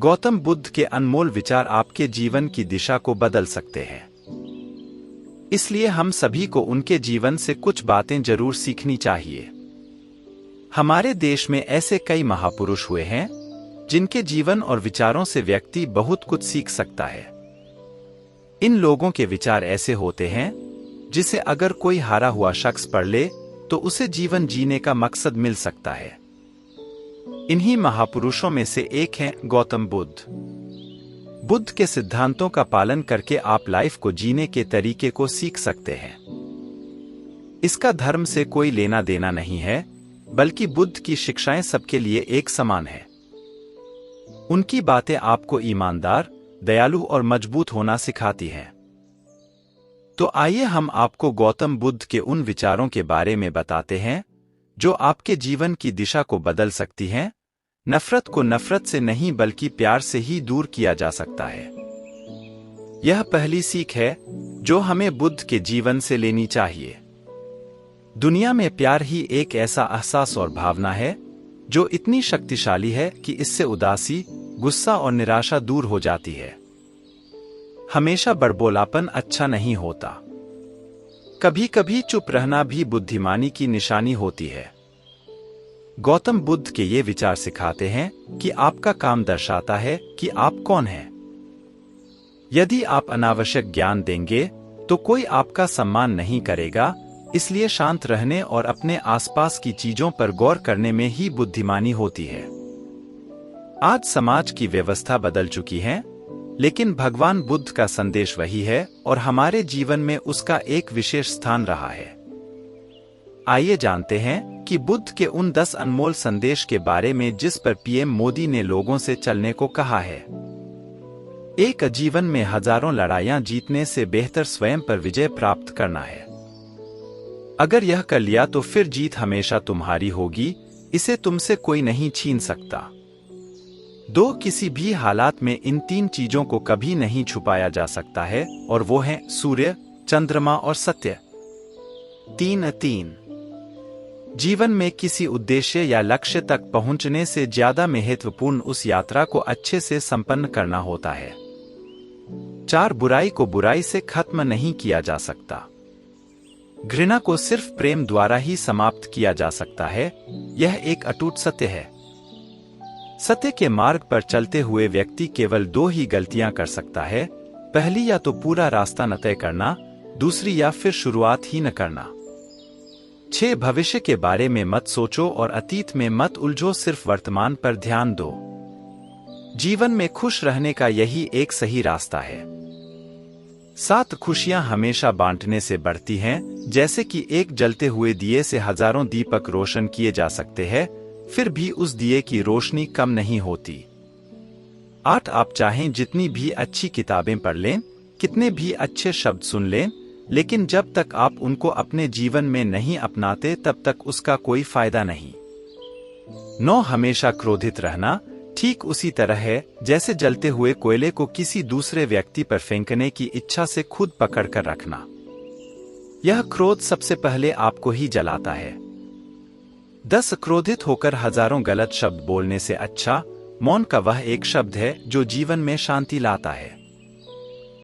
गौतम बुद्ध के अनमोल विचार आपके जीवन की दिशा को बदल सकते हैं। इसलिए हम सभी को उनके जीवन से कुछ बातें जरूर सीखनी चाहिए। हमारे देश में ऐसे कई महापुरुष हुए हैं जिनके जीवन और विचारों से व्यक्ति बहुत कुछ सीख सकता है। इन लोगों के विचार ऐसे होते हैं जिसे अगर कोई हारा हुआ शख्स पढ़ ले तो उसे जीवन जीने का मकसद मिल सकता है। इन्हीं महापुरुषों में से एक हैं गौतम बुद्ध। बुद्ध के सिद्धांतों का पालन करके आप लाइफ को जीने के तरीके को सीख सकते हैं। इसका धर्म से कोई लेना देना नहीं है, बल्कि बुद्ध की शिक्षाएं सबके लिए एक समान है। उनकी बातें आपको ईमानदार, दयालु और मजबूत होना सिखाती हैं। तो आइए हम आपको गौतम बुद्ध के उन विचारों के बारे में बताते हैं जो आपके जीवन की दिशा को बदल सकती हैं। नफरत को नफरत से नहीं बल्कि प्यार से ही दूर किया जा सकता है। यह पहली सीख है जो हमें बुद्ध के जीवन से लेनी चाहिए। दुनिया में प्यार ही एक ऐसा एहसास और भावना है जो इतनी शक्तिशाली है कि इससे उदासी, गुस्सा और निराशा दूर हो जाती है। हमेशा बड़बोलापन अच्छा नहीं होता। कभी कभी चुप रहना भी बुद्धिमानी की निशानी होती है। गौतम बुद्ध के ये विचार सिखाते हैं कि आपका काम दर्शाता है कि आप कौन हैं। यदि आप अनावश्यक ज्ञान देंगे तो कोई आपका सम्मान नहीं करेगा, इसलिए शांत रहने और अपने आसपास की चीजों पर गौर करने में ही बुद्धिमानी होती है। आज समाज की व्यवस्था बदल चुकी है, लेकिन भगवान बुद्ध का संदेश वही है और हमारे जीवन में उसका एक विशेष स्थान रहा है। आइए जानते हैं कि बुद्ध के उन 10 अनमोल संदेश के बारे में जिस पर पीएम मोदी ने लोगों से चलने को कहा है। एक जीवन में हजारों लड़ाइयां जीतने से बेहतर स्वयं पर विजय प्राप्त करना है। अगर यह कर लिया तो फिर जीत हमेशा तुम्हारी होगी, इसे तुमसे कोई नहीं छीन सकता। 2 किसी भी हालात में इन 3 चीजों को कभी नहीं छुपाया जा सकता है और वो हैं सूर्य, चंद्रमा और सत्य। 3 जीवन में किसी उद्देश्य या लक्ष्य तक पहुंचने से ज्यादा महत्वपूर्ण उस यात्रा को अच्छे से संपन्न करना होता है। 4 बुराई को बुराई से खत्म नहीं किया जा सकता। घृणा को सिर्फ प्रेम द्वारा ही समाप्त किया जा सकता है। यह एक अटूट सत्य है। सत्य के मार्ग पर चलते हुए व्यक्ति केवल 2 ही गलतियां कर सकता है। पहली, या तो पूरा रास्ता न तय करना, दूसरी या फिर शुरुआत ही न करना। 6 भविष्य के बारे में मत सोचो और अतीत में मत उलझो, सिर्फ वर्तमान पर ध्यान दो। जीवन में खुश रहने का यही एक सही रास्ता है। 7 खुशियां हमेशा बांटने से बढ़ती हैं, जैसे कि एक जलते हुए दिए से हजारों दीपक रोशन किए जा सकते हैं, फिर भी उस दिए की रोशनी कम नहीं होती। 8 आप चाहें जितनी भी अच्छी किताबें पढ़ लें, कितने भी अच्छे शब्द सुन लें, लेकिन जब तक आप उनको अपने जीवन में नहीं अपनाते तब तक उसका कोई फायदा नहीं। 9 हमेशा क्रोधित रहना ठीक उसी तरह है जैसे जलते हुए कोयले को किसी दूसरे व्यक्ति पर फेंकने की इच्छा से खुद पकड़ कर रखना। यह क्रोध सबसे पहले आपको ही जलाता है। 10 क्रोधित होकर हजारों गलत शब्द बोलने से अच्छा मौन का वह एक शब्द है जो जीवन में शांति लाता है।